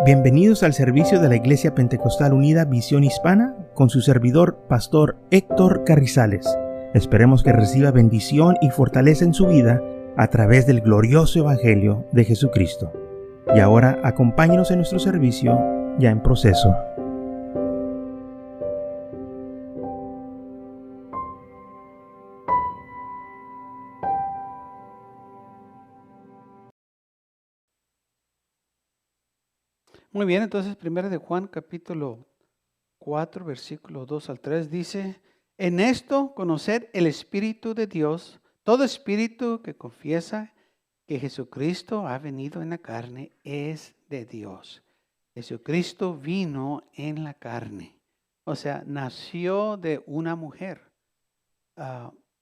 Bienvenidos al servicio de la Iglesia Pentecostal Unida Visión Hispana con su servidor, Pastor Héctor Carrizales. Esperemos que reciba bendición y fortaleza en su vida a través del glorioso Evangelio de Jesucristo. Y ahora acompáñenos en nuestro servicio ya en proceso. Muy bien, entonces 1 de Juan capítulo 4, versículo 2 al 3 dice: en esto conocer el Espíritu de Dios, todo espíritu que confiesa que Jesucristo ha venido en la carne es de Dios. Jesucristo vino en la carne, o sea, nació de una mujer,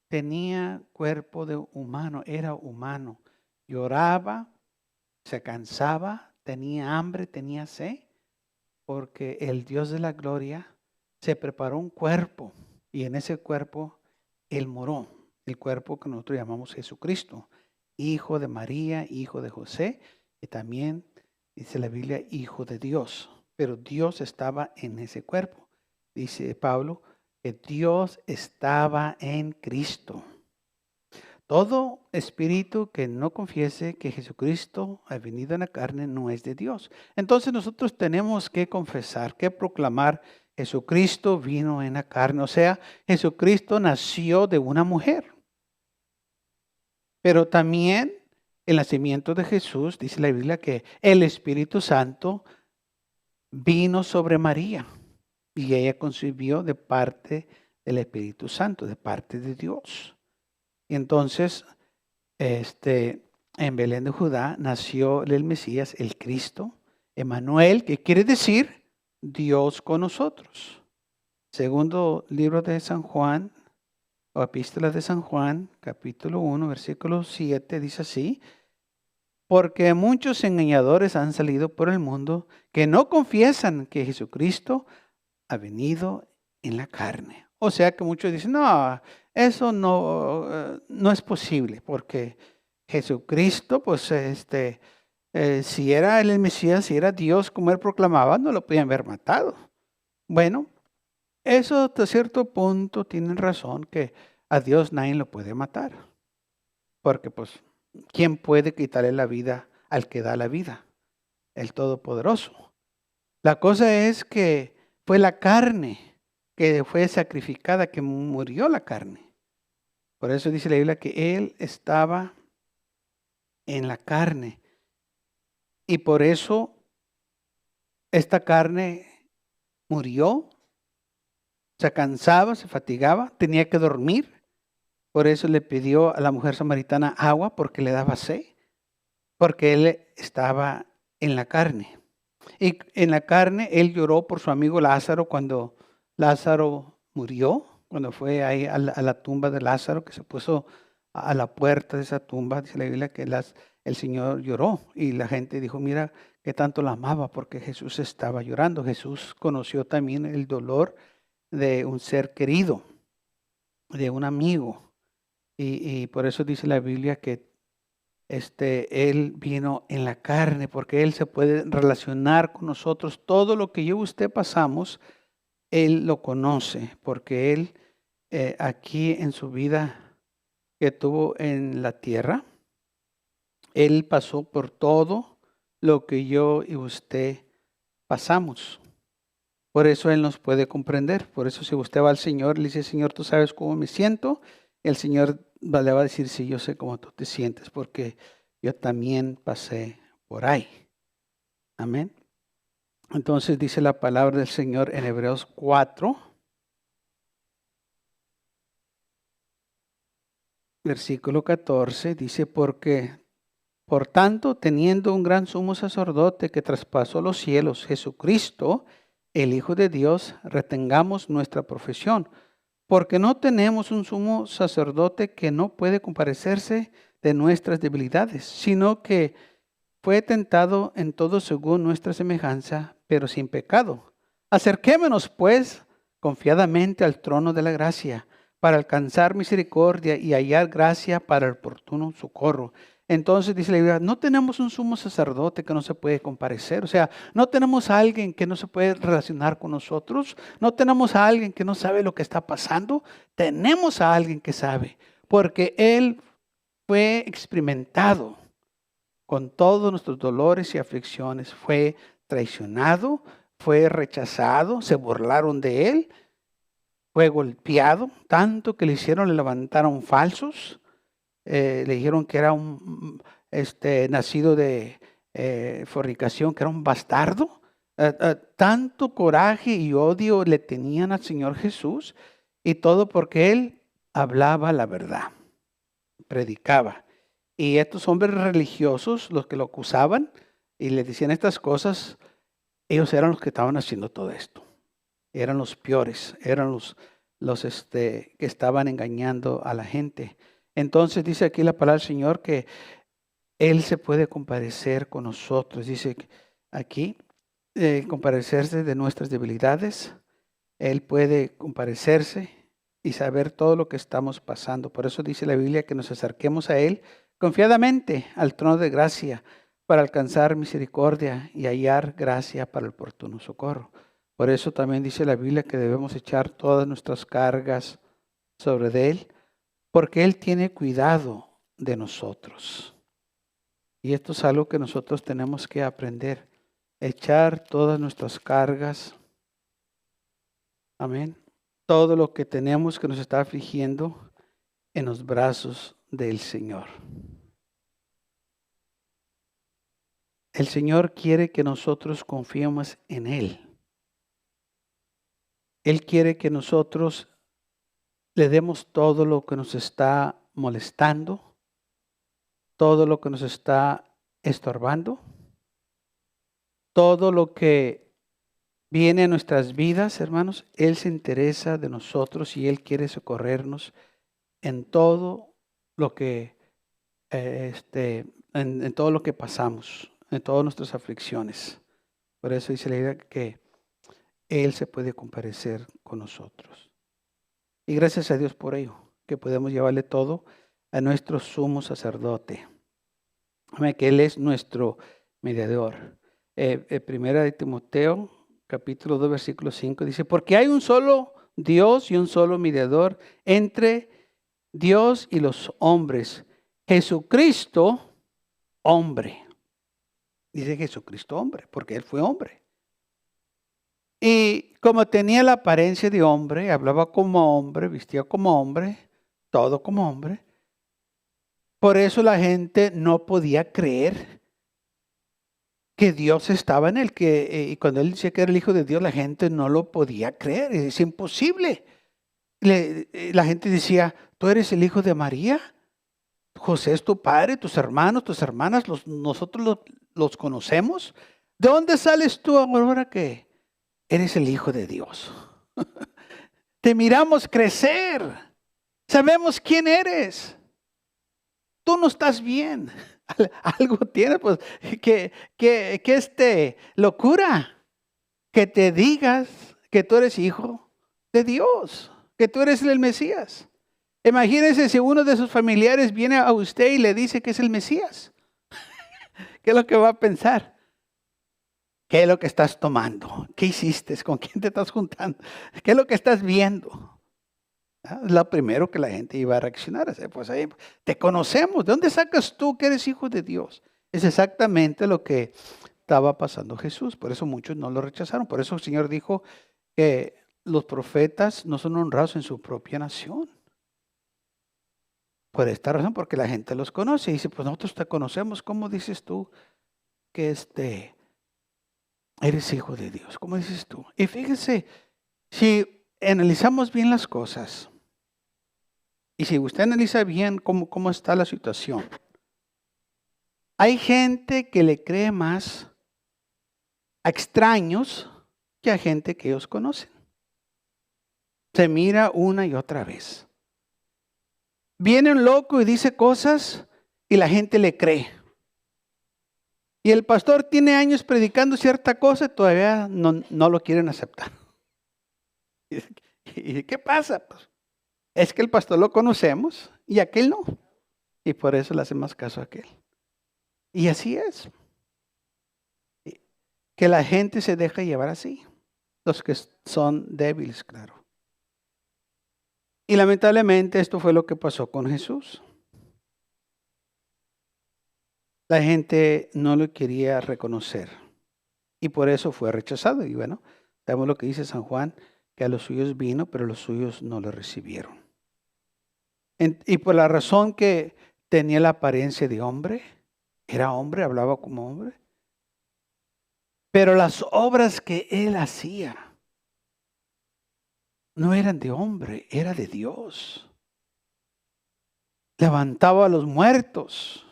tenía cuerpo de humano, era humano, lloraba, se cansaba, tenía hambre, tenía sed, porque el Dios de la gloria se preparó un cuerpo y en ese cuerpo Él moró, el cuerpo que nosotros llamamos Jesucristo, hijo de María, hijo de José, y también dice la Biblia, hijo de Dios, pero Dios estaba en ese cuerpo. Dice Pablo que Dios estaba en Cristo. Todo espíritu que no confiese que Jesucristo ha venido en la carne no es de Dios. Entonces nosotros tenemos que confesar, que proclamar: Jesucristo vino en la carne. O sea, Jesucristo nació de una mujer. Pero también el nacimiento de Jesús, dice la Biblia, que el Espíritu Santo vino sobre María y ella concibió de parte del Espíritu Santo, de parte de Dios. Y entonces, en Belén de Judá nació el Mesías, el Cristo, Emmanuel, que quiere decir Dios con nosotros. Segundo libro de San Juan, o epístola de San Juan, capítulo 1, versículo 7, dice así: porque muchos engañadores han salido por el mundo que no confiesan que Jesucristo ha venido en la carne. O sea que muchos dicen: no, eso no es posible, porque Jesucristo, pues si era el Mesías, si era Dios como él proclamaba, no lo podían haber matado. Bueno, eso hasta cierto punto tienen razón, que a Dios nadie lo puede matar. Porque pues, ¿quién puede quitarle la vida al que da la vida? El Todopoderoso. La cosa es que fue la carne que fue sacrificada, que murió la carne. Por eso dice la Biblia que Él estaba en la carne. Y por eso esta carne murió, se cansaba, se fatigaba, tenía que dormir. Por eso le pidió a la mujer samaritana agua, porque le daba sed, porque Él estaba en la carne. Y en la carne Él lloró por su amigo Lázaro cuando Lázaro murió, cuando fue ahí a la tumba de Lázaro, que se puso a la puerta de esa tumba. Dice la Biblia que el Señor lloró y la gente dijo: mira qué tanto la amaba, porque Jesús estaba llorando. Jesús conoció también el dolor de un ser querido, de un amigo. Y por eso dice la Biblia que Él vino en la carne, porque Él se puede relacionar con nosotros. Todo lo que yo y usted pasamos, Él lo conoce, porque Él aquí en su vida que tuvo en la tierra, Él pasó por todo lo que yo y usted pasamos. Por eso Él nos puede comprender. Por eso si usted va al Señor, le dice: Señor, ¿tú sabes cómo me siento? El Señor le va a decir: sí, yo sé cómo tú te sientes, porque yo también pasé por ahí. Amén. Entonces dice la palabra del Señor en Hebreos 4, versículo 14, dice: porque por tanto, teniendo un gran sumo sacerdote que traspasó los cielos, Jesucristo, el Hijo de Dios, retengamos nuestra profesión. Porque no tenemos un sumo sacerdote que no puede compadecerse de nuestras debilidades, sino que fue tentado en todo según nuestra semejanza, pero sin pecado. Acerquémonos, pues, confiadamente al trono de la gracia, para alcanzar misericordia y hallar gracia para el oportuno socorro. Entonces dice la Biblia, no tenemos un sumo sacerdote que no se puede comparecer. O sea, no tenemos a alguien que no se puede relacionar con nosotros. No tenemos a alguien que no sabe lo que está pasando. Tenemos a alguien que sabe, porque Él fue experimentado con todos nuestros dolores y aflicciones. Fue traicionado, fue rechazado, se burlaron de Él, fue golpeado, tanto que le levantaron falsos. Le dijeron que era un nacido de fornicación, que era un bastardo. Tanto coraje y odio le tenían al Señor Jesús, y todo porque Él hablaba la verdad, predicaba. Y estos hombres religiosos, los que lo acusaban y le decían estas cosas, ellos eran los que estaban haciendo todo esto. Eran los peores, eran los que estaban engañando a la gente. Entonces dice aquí la palabra del Señor que Él se puede compadecer con nosotros. Dice aquí, compadecerse de nuestras debilidades. Él puede compadecerse y saber todo lo que estamos pasando. Por eso dice la Biblia que nos acerquemos a Él confiadamente al trono de gracia para alcanzar misericordia y hallar gracia para el oportuno socorro. Por eso también dice la Biblia que debemos echar todas nuestras cargas sobre Él, porque Él tiene cuidado de nosotros. Y esto es algo que nosotros tenemos que aprender. Echar todas nuestras cargas. Amén. Todo lo que tenemos que nos está afligiendo en los brazos del Señor. El Señor quiere que nosotros confiemos en Él. Él quiere que nosotros le demos todo lo que nos está molestando, todo lo que nos está estorbando, todo lo que viene a nuestras vidas, hermanos. Él se interesa de nosotros y Él quiere socorrernos en todo lo que, en todo lo que pasamos, en todas nuestras aflicciones. Por eso dice la Biblia que Él se puede compadecer con nosotros. Y gracias a Dios por ello, que podemos llevarle todo a nuestro sumo sacerdote. Amén, que Él es nuestro mediador. Primera de Timoteo, capítulo 2, versículo 5, dice, porque hay un solo Dios y un solo mediador entre Dios y los hombres, Jesucristo, hombre. Dice Jesucristo, hombre, porque Él fue hombre. Y como tenía la apariencia de hombre, hablaba como hombre, vestía como hombre, todo como hombre, por eso la gente no podía creer que Dios estaba en él. Y cuando él decía que era el Hijo de Dios, la gente no lo podía creer. Es imposible. La gente decía, ¿tú eres el Hijo de María? José es tu padre, tus hermanos, tus hermanas, nosotros los conocemos. ¿De dónde sales tú ahora que eres el Hijo de Dios? Te miramos crecer. Sabemos quién eres. Tú no estás bien. Algo tienes, pues, que locura. Que te digas que tú eres hijo de Dios, que tú eres el Mesías. Imagínense si uno de sus familiares viene a usted y le dice que es el Mesías. ¿Qué es lo que va a pensar? ¿Qué es lo que estás tomando? ¿Qué hiciste? ¿Con quién te estás juntando? ¿Qué es lo que estás viendo? Es lo primero que la gente iba a reaccionar. Pues ahí, te conocemos. ¿De dónde sacas tú que eres hijo de Dios? Es exactamente lo que estaba pasando Jesús. Por eso muchos no lo rechazaron. Por eso el Señor dijo que los profetas no son honrados en su propia nación. Por esta razón, porque la gente los conoce. Y dice, pues nosotros te conocemos. ¿Cómo dices tú que eres hijo de Dios? ¿Cómo dices tú? Y fíjese, si analizamos bien las cosas, y si usted analiza bien cómo está la situación, hay gente que le cree más a extraños que a gente que ellos conocen. Se mira una y otra vez. Viene un loco y dice cosas y la gente le cree. Y el pastor tiene años predicando cierta cosa y todavía no lo quieren aceptar. ¿Y qué pasa? Pues es que el pastor lo conocemos y aquel no. Y por eso le hace más caso a aquel. Y así es. Que la gente se deja llevar así. Los que son débiles, claro. Y lamentablemente esto fue lo que pasó con Jesús. La gente no lo quería reconocer. Y por eso fue rechazado. Y bueno, sabemos lo que dice San Juan, que a los suyos vino, pero los suyos no lo recibieron. Y por la razón que tenía la apariencia de hombre, era hombre, hablaba como hombre. Pero las obras que él hacía no eran de hombre, era de Dios. Levantaba a los muertos,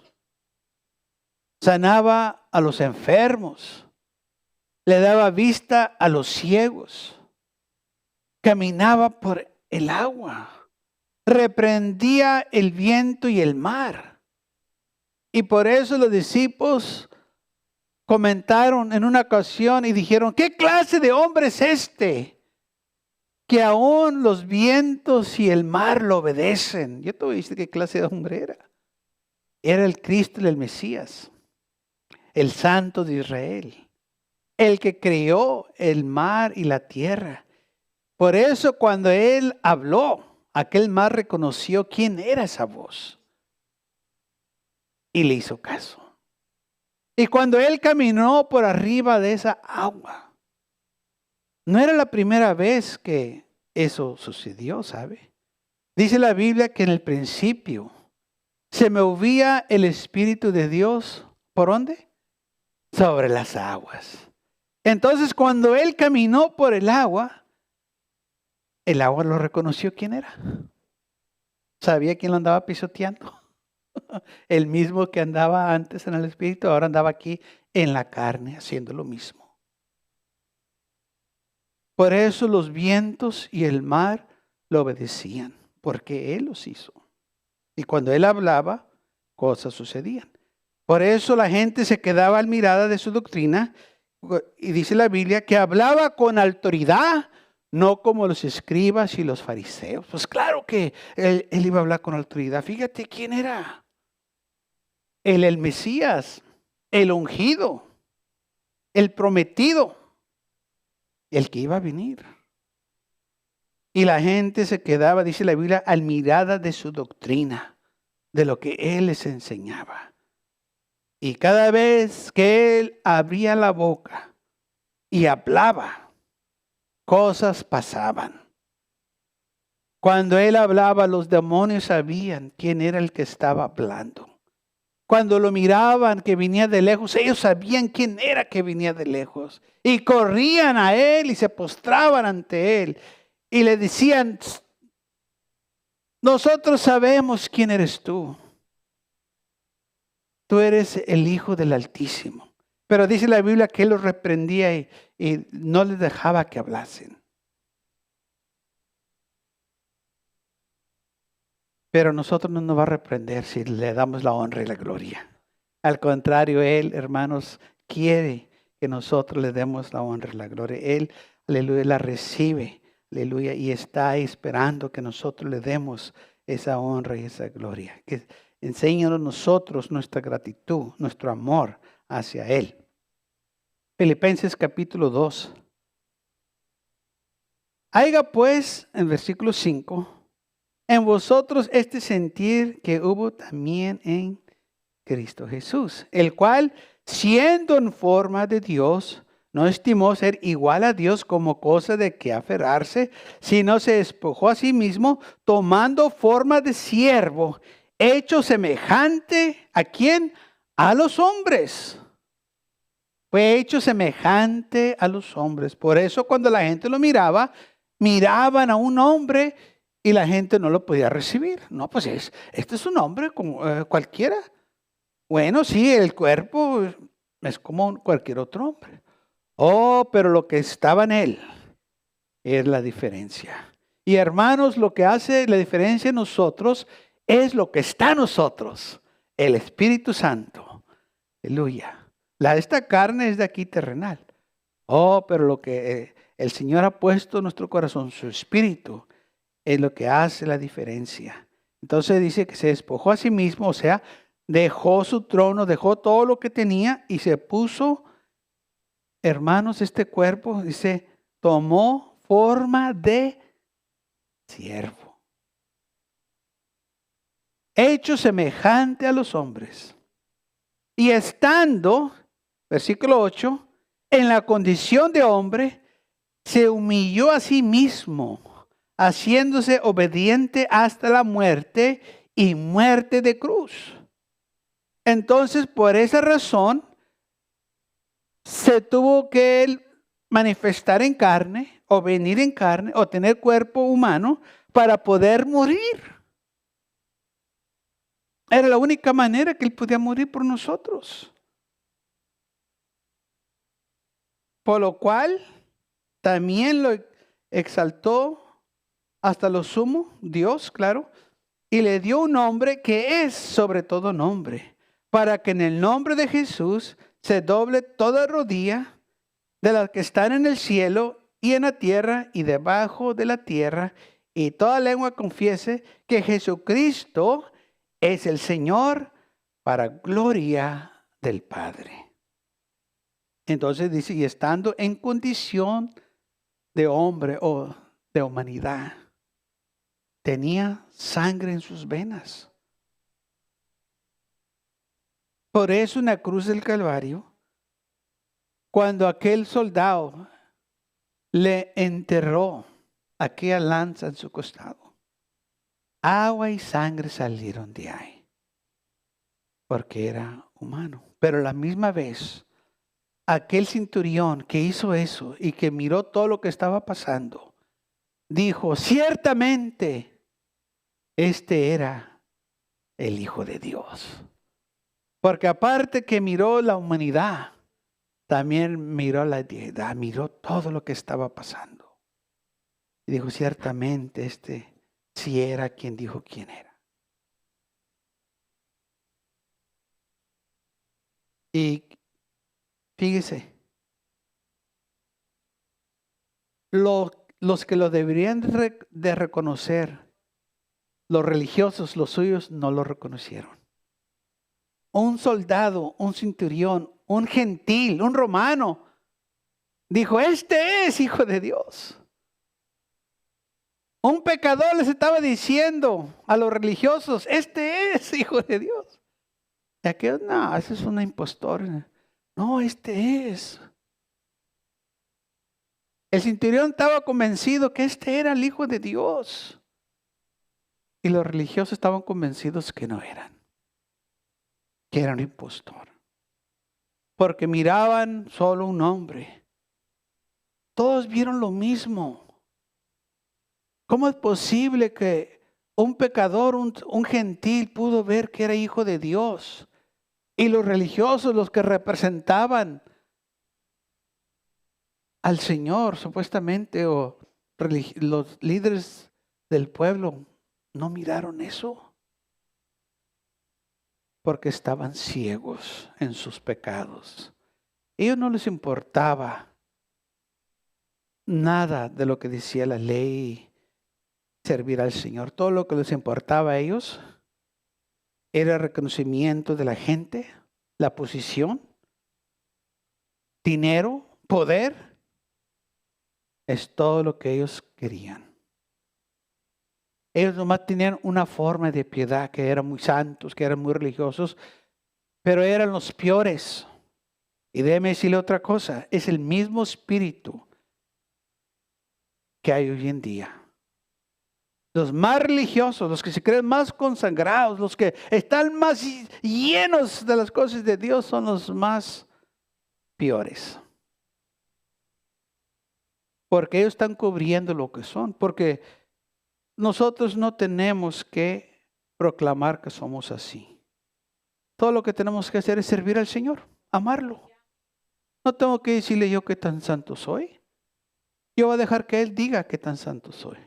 sanaba a los enfermos, le daba vista a los ciegos, caminaba por el agua, reprendía el viento y el mar. Y por eso los discípulos comentaron en una ocasión y dijeron, ¿qué clase de hombre es este? Que aún los vientos y el mar lo obedecen. Yo te voy a decir qué clase de hombre era. Era el Cristo y el Mesías, el Santo de Israel, el que creó el mar y la tierra. Por eso cuando él habló, aquel mar reconoció quién era esa voz y le hizo caso. Y cuando él caminó por arriba de esa agua, no era la primera vez que eso sucedió, ¿sabe? Dice la Biblia que en el principio se movía el Espíritu de Dios, ¿por dónde? Sobre las aguas. Entonces cuando él caminó por el agua lo reconoció quién era. ¿Sabía quién lo andaba pisoteando? El mismo que andaba antes en el Espíritu, ahora andaba aquí en la carne haciendo lo mismo. Por eso los vientos y el mar lo obedecían, porque Él los hizo. Y cuando Él hablaba, cosas sucedían. Por eso la gente se quedaba admirada de su doctrina. Y dice la Biblia que hablaba con autoridad, no como los escribas y los fariseos. Pues claro que él iba a hablar con autoridad. Fíjate quién era. El Mesías, el ungido, el prometido, el que iba a venir. Y la gente se quedaba, dice la Biblia, admirada de su doctrina, de lo que él les enseñaba. Y cada vez que él abría la boca y hablaba, cosas pasaban. Cuando él hablaba, los demonios sabían quién era el que estaba hablando. Cuando lo miraban que venía de lejos, ellos sabían quién era que venía de lejos. Y corrían a él y se postraban ante él. Y le decían, nosotros sabemos quién eres tú. Tú eres el Hijo del Altísimo. Pero dice la Biblia que él los reprendía y no les dejaba que hablasen. Pero nosotros no nos va a reprender si le damos la honra y la gloria. Al contrario, Él, hermanos, quiere que nosotros le demos la honra y la gloria. Él, aleluya, la recibe, aleluya, y está esperando que nosotros le demos esa honra y esa gloria. Que enséñanos nosotros nuestra gratitud, nuestro amor hacia Él. Filipenses capítulo 2. Haiga pues, en versículo 5, en vosotros este sentir que hubo también en Cristo Jesús, el cual, siendo en forma de Dios, no estimó ser igual a Dios como cosa de que aferrarse, sino se despojó a sí mismo, tomando forma de siervo, hecho semejante ¿a quién? A los hombres. Fue hecho semejante a los hombres. Por eso cuando la gente lo miraba, miraban a un hombre y la gente no lo podía recibir. No, pues este es un hombre como cualquiera. Bueno, sí, el cuerpo es como cualquier otro hombre. Oh, pero lo que estaba en él es la diferencia. Y hermanos, lo que hace la diferencia en nosotros es lo que está en nosotros. El Espíritu Santo. Aleluya. Esta carne es de aquí terrenal. Oh, pero lo que el Señor ha puesto en nuestro corazón, su Espíritu, es lo que hace la diferencia. Entonces dice que se despojó a sí mismo, o sea, dejó su trono, dejó todo lo que tenía y se puso, hermanos, este cuerpo, dice, tomó forma de siervo, hecho semejante a los hombres. Y estando, versículo 8, en la condición de hombre, se humilló a sí mismo, haciéndose obediente hasta la muerte y muerte de cruz. Entonces, por esa razón, se tuvo que él manifestar en carne, o venir en carne, o tener cuerpo humano para poder morir. Era la única manera que él podía morir por nosotros. Por lo cual, también lo exaltó hasta lo sumo, Dios, claro, y le dio un nombre que es sobre todo nombre, para que en el nombre de Jesús se doble toda rodilla de las que están en el cielo y en la tierra y debajo de la tierra, y toda lengua confiese que Jesucristo es el Señor, para gloria del Padre. Entonces dice, y estando en condición de hombre o de humanidad, tenía sangre en sus venas. Por eso en la cruz del Calvario, cuando aquel soldado le enterró aquella lanza en su costado, agua y sangre salieron de ahí, porque era humano. Pero a la misma vez, aquel centurión que hizo eso y que miró todo lo que estaba pasando, dijo, ciertamente, este era el Hijo de Dios. Porque aparte que miró la humanidad, también miró la deidad, miró todo lo que estaba pasando. Y dijo, ciertamente este sí era quien dijo quién era. Y fíjese, los que lo deberían de reconocer, los religiosos, los suyos, no lo reconocieron. Un soldado, un centurión, un gentil, un romano, dijo, este es Hijo de Dios. Un pecador les estaba diciendo a los religiosos, este es Hijo de Dios. Y aquellos, no, ese es un impostor. No, este es. El centurión estaba convencido que este era el Hijo de Dios. Y los religiosos estaban convencidos que no eran. Que era un impostor. Porque miraban solo un hombre. Todos vieron lo mismo. ¿Cómo es posible que un pecador, un gentil pudo ver que era hijo de Dios? Y los religiosos, los que representaban al Señor, supuestamente, o los líderes del pueblo, no miraron eso. Porque estaban ciegos en sus pecados. A ellos no les importaba nada de lo que decía la ley, servir al Señor. Todo lo que les importaba a ellos era el reconocimiento de la gente, la posición, dinero, poder. Es todo lo que ellos querían. Ellos nomás tenían una forma de piedad, que eran muy santos, que eran muy religiosos, pero eran los peores. Y déjeme decirle otra cosa, es el mismo espíritu que hay hoy en día. Los más religiosos, los que se creen más consagrados, los que están más llenos de las cosas de Dios, son los más peores. Porque ellos están cubriendo lo que son. Porque nosotros no tenemos que proclamar que somos así. Todo lo que tenemos que hacer es servir al Señor, amarlo. No tengo que decirle yo qué tan santo soy. Yo voy a dejar que Él diga qué tan santo soy.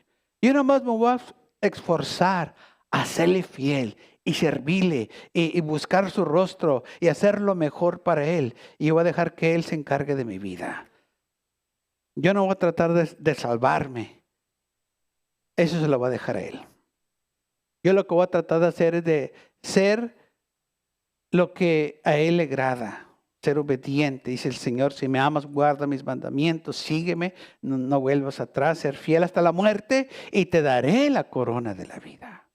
Yo nomás me voy a esforzar a serle fiel y servirle y buscar su rostro y hacer lo mejor para Él. Y yo voy a dejar que Él se encargue de mi vida. Yo no voy a tratar de salvarme. Eso se lo voy a dejar a Él. Yo lo que voy a tratar de hacer es de ser lo que a Él le agrada. Ser obediente, dice el Señor, si me amas, guarda mis mandamientos, sígueme, no vuelvas atrás, ser fiel hasta la muerte y te daré la corona de la vida.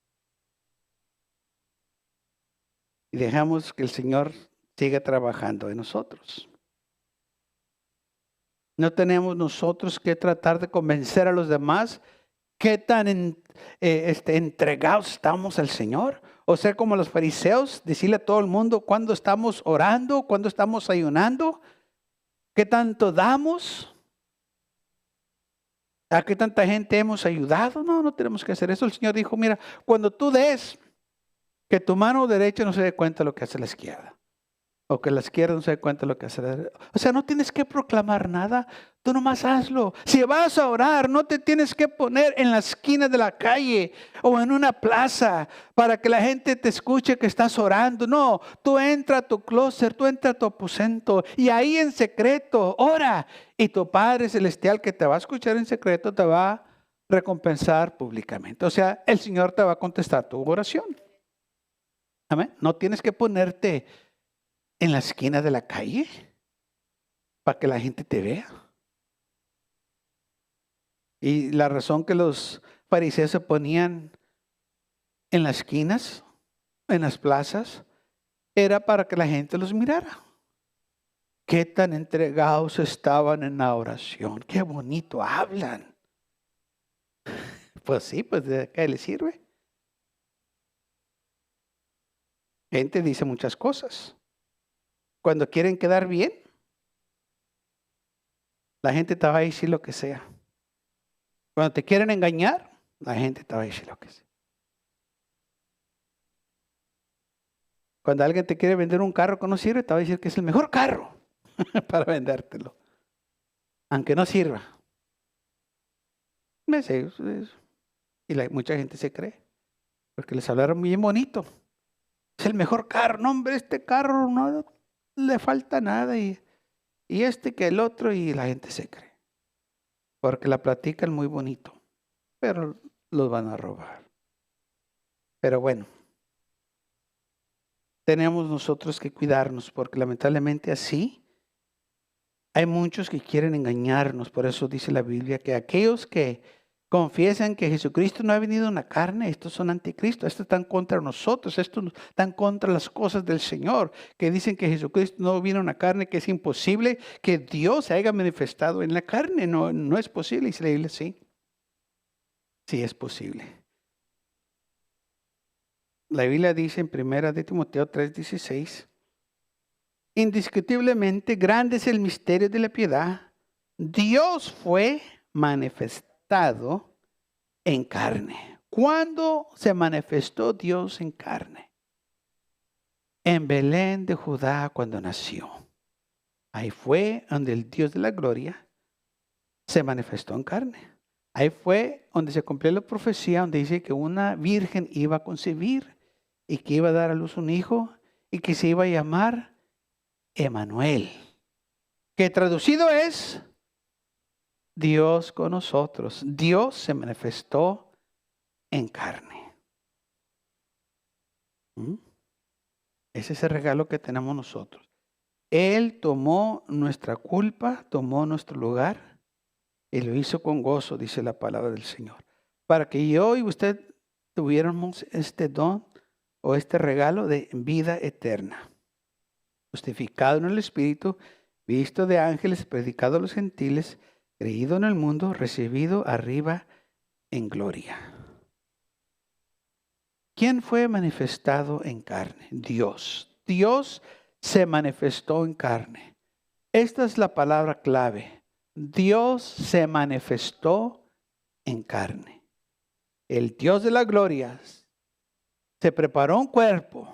Y dejamos que el Señor siga trabajando en nosotros. No tenemos nosotros que tratar de convencer a los demás qué tan entregados estamos al Señor. O ser como los fariseos, decirle a todo el mundo cuándo estamos orando, cuándo estamos ayunando, qué tanto damos, a qué tanta gente hemos ayudado. No tenemos que hacer eso. El Señor dijo, mira, cuando tú des, que tu mano derecha no se dé cuenta de lo que hace la izquierda. O que la izquierda no se dé cuenta de lo que hace la derecha. O sea, no tienes que proclamar nada. Tú nomás hazlo. Si vas a orar, no te tienes que poner en la esquina de la calle o en una plaza para que la gente te escuche que estás orando. No, tú entra a tu closet, tú entra a tu aposento y ahí en secreto ora. Y tu Padre Celestial que te va a escuchar en secreto te va a recompensar públicamente. O sea, el Señor te va a contestar tu oración. Amén. No tienes que ponerte en la esquina de la calle para que la gente te vea. Y la razón que los fariseos se ponían en las esquinas, en las plazas, era para que la gente los mirara. Qué tan entregados estaban en la oración. Qué bonito hablan. Pues sí, pues de qué les sirve. Gente dice muchas cosas. Cuando quieren quedar bien, la gente te va a decir lo que sea. Cuando te quieren engañar, la gente te va a decir lo que sea. Cuando alguien te quiere vender un carro que no sirve, te va a decir que es el mejor carro para vendértelo. Aunque no sirva. Y mucha gente se cree. Porque les hablaron bien bonito. Es el mejor carro. No, hombre, este carro no le falta nada. Y que el otro, y la gente se cree. Porque la platican muy bonito. Pero los van a robar. Pero bueno. Tenemos nosotros que cuidarnos porque lamentablemente así hay muchos que quieren engañarnos. Por eso dice la Biblia que aquellos que confiesan que Jesucristo no ha venido en la carne, estos son anticristos, estos están contra nosotros, estos están contra las cosas del Señor, que dicen que Jesucristo no vino en la carne, que es imposible que Dios se haya manifestado en la carne. No es posible. Dice la Biblia, sí. Sí es posible. La Biblia dice en 1 de Timoteo 3:16, indiscutiblemente grande es el misterio de la piedad. Dios fue manifestado en carne. ¿Cuándo se manifestó Dios en carne? En Belén de Judá cuando nació. Ahí fue donde el Dios de la gloria se manifestó en carne. Ahí fue donde se cumplió la profecía donde dice que una virgen iba a concebir y que iba a dar a luz un hijo y que se iba a llamar Emanuel, que traducido es Dios con nosotros. Dios se manifestó en carne. Ese es el regalo que tenemos nosotros. Él tomó nuestra culpa, tomó nuestro lugar y lo hizo con gozo, dice la palabra del Señor. Para que yo y usted tuviéramos este don o este regalo de vida eterna. Justificado en el Espíritu, visto de ángeles, predicado a los gentiles, creído en el mundo, recibido arriba en gloria. ¿Quién fue manifestado en carne? Dios. Dios se manifestó en carne. Esta es la palabra clave. Dios se manifestó en carne. El Dios de la gloria se preparó un cuerpo.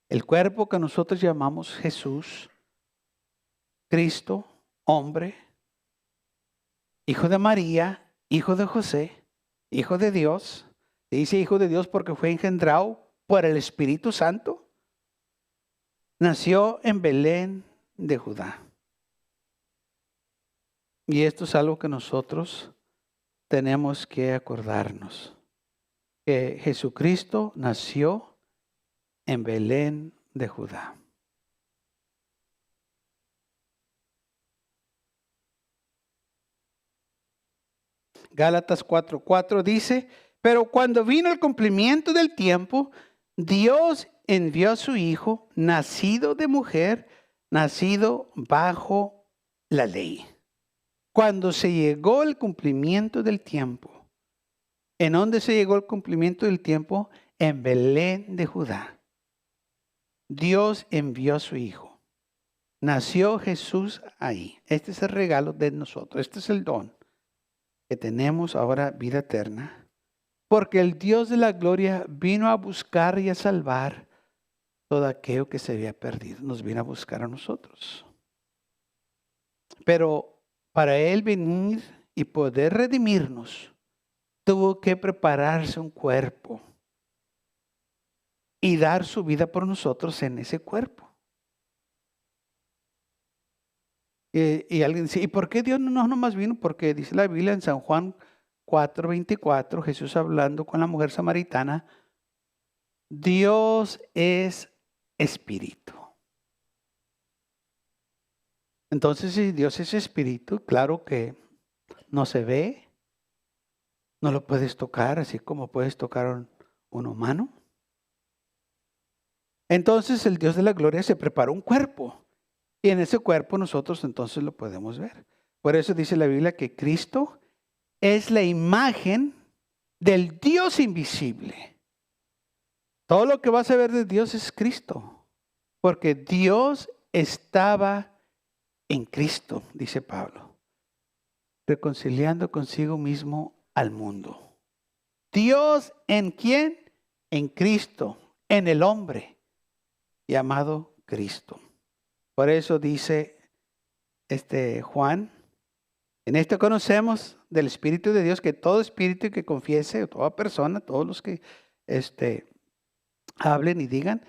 El cuerpo que nosotros llamamos Jesús, Cristo, hombre, hijo de María, hijo de José, hijo de Dios. Se dice hijo de Dios porque fue engendrado por el Espíritu Santo. Nació en Belén de Judá. Y esto es algo que nosotros tenemos que acordarnos. que Jesucristo nació en Belén de Judá. Gálatas 4:4 dice, pero cuando vino el cumplimiento del tiempo, Dios envió a su Hijo, nacido de mujer, nacido bajo la ley. Cuando se llegó el cumplimiento del tiempo, ¿en dónde se llegó el cumplimiento del tiempo? En Belén de Judá. Dios envió a su Hijo. Nació Jesús ahí. Este es el regalo de nosotros. Este es el don que tenemos ahora, vida eterna. Porque el Dios de la gloria vino a buscar y a salvar todo aquello que se había perdido. Nos vino a buscar a nosotros. Pero para Él venir y poder redimirnos, tuvo que prepararse un cuerpo y dar su vida por nosotros en ese cuerpo. Y alguien dice, ¿y por qué Dios no nomás vino? Porque dice la Biblia en San Juan 4:24, Jesús hablando con la mujer samaritana, Dios es espíritu. Entonces, si Dios es espíritu, claro que no se ve, no lo puedes tocar, así como puedes tocar un humano. Entonces el Dios de la gloria se preparó un cuerpo. Y en ese cuerpo nosotros entonces lo podemos ver. Por eso dice la Biblia que Cristo es la imagen del Dios invisible. Todo lo que vas a ver de Dios es Cristo. Porque Dios estaba en Cristo, dice Pablo, reconciliando consigo mismo al mundo. Dios ¿en quién? En Cristo, en el hombre llamado Cristo. Por eso dice Juan, en esto conocemos del Espíritu de Dios que todo espíritu que confiese, o toda persona, todos los que hablen y digan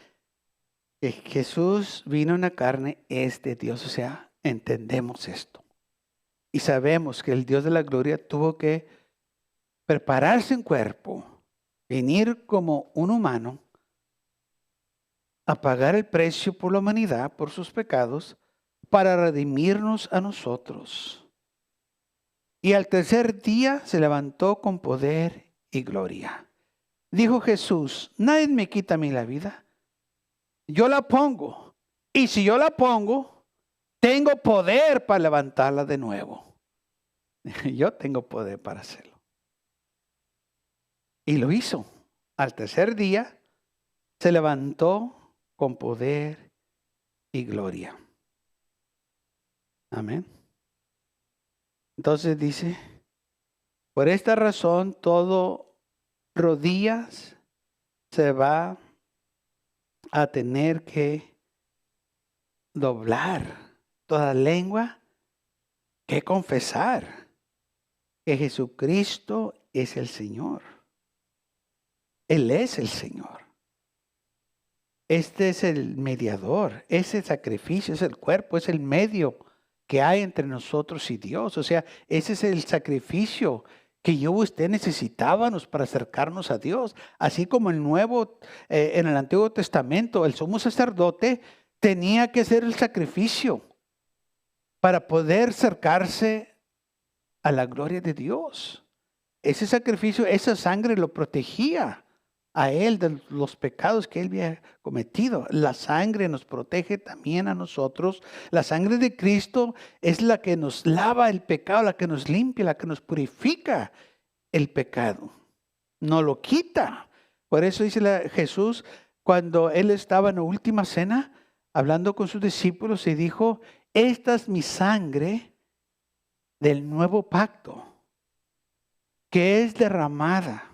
que Jesús vino en la carne es de Dios. O sea, entendemos esto. Y sabemos que el Dios de la gloria tuvo que prepararse en cuerpo, venir como un humano, a pagar el precio por la humanidad, por sus pecados, para redimirnos a nosotros. Y al tercer día se levantó con poder y gloria. Dijo Jesús, nadie me quita a mí la vida. Yo la pongo. Y si yo la pongo, tengo poder para levantarla de nuevo. Yo tengo poder para hacerlo. Y lo hizo. Al tercer día se levantó con poder y gloria. Amén. Entonces dice, por esta razón todo rodillas se va a tener que doblar, toda lengua que confesar que Jesucristo es el Señor. Él es el Señor. Este es el mediador, ese sacrificio, es el cuerpo, es el medio que hay entre nosotros y Dios. O sea, ese es el sacrificio que yo y usted necesitábamos para acercarnos a Dios. Así como en el Antiguo Testamento, el sumo sacerdote tenía que hacer el sacrificio para poder acercarse a la gloria de Dios. Ese sacrificio, esa sangre lo protegía a él de los pecados que él había cometido. La sangre nos protege también a nosotros. La sangre de Cristo es la que nos lava el pecado, la que nos limpia, la que nos purifica el pecado. No lo quita. Por eso dice Jesús, cuando él estaba en la última cena, hablando con sus discípulos, y dijo, esta es mi sangre del nuevo pacto, que es derramada.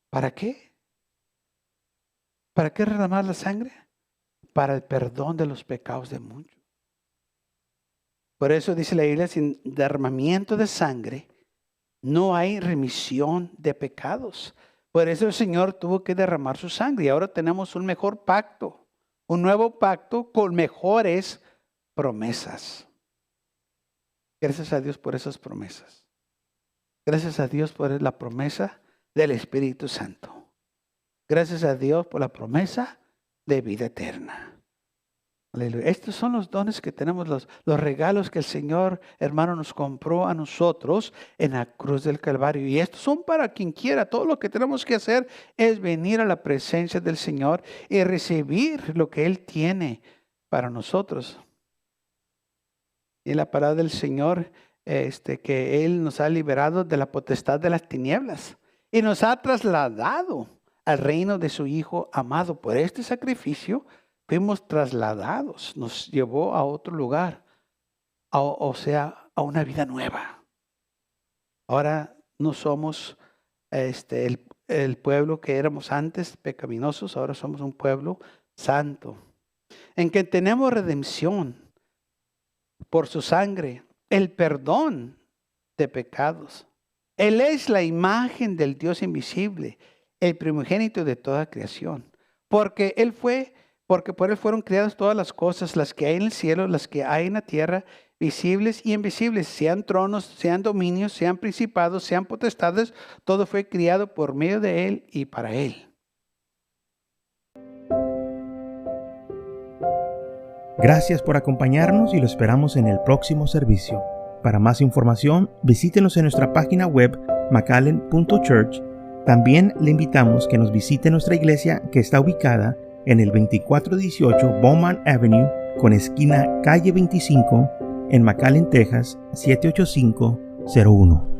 ¿Para qué? ¿Para qué derramar la sangre? Para el perdón de los pecados de muchos. Por eso dice la Biblia, sin derramamiento de sangre no hay remisión de pecados. Por eso el Señor tuvo que derramar su sangre y ahora tenemos un mejor pacto, un nuevo pacto con mejores promesas. Gracias a Dios por esas promesas. Gracias a Dios por la promesa del Espíritu Santo. Gracias a Dios por la promesa de vida eterna. Aleluya. Estos son los dones que tenemos, los regalos que el Señor, hermano, nos compró a nosotros en la cruz del Calvario. Y estos son para quien quiera. Todo lo que tenemos que hacer es venir a la presencia del Señor y recibir lo que Él tiene para nosotros. Y la palabra del Señor, que Él nos ha liberado de la potestad de las tinieblas y nos ha trasladado al reino de su Hijo amado. Por este sacrificio fuimos trasladados, nos llevó a otro lugar, o sea, a una vida nueva. Ahora no somos el pueblo que éramos antes, pecaminosos, ahora somos un pueblo santo, en que tenemos redención por su sangre, el perdón de pecados. Él es la imagen del Dios invisible, el primogénito de toda creación, porque por Él fueron creadas todas las cosas, las que hay en el cielo, las que hay en la tierra, visibles y invisibles, sean tronos, sean dominios, sean principados, sean potestades, todo fue creado por medio de Él y para Él. Gracias por acompañarnos y lo esperamos en el próximo servicio. Para más información, visítenos en nuestra página web macallen.church. También le invitamos que nos visite nuestra iglesia que está ubicada en el 2418 Bowman Avenue con esquina calle 25 en McAllen, Texas 78501.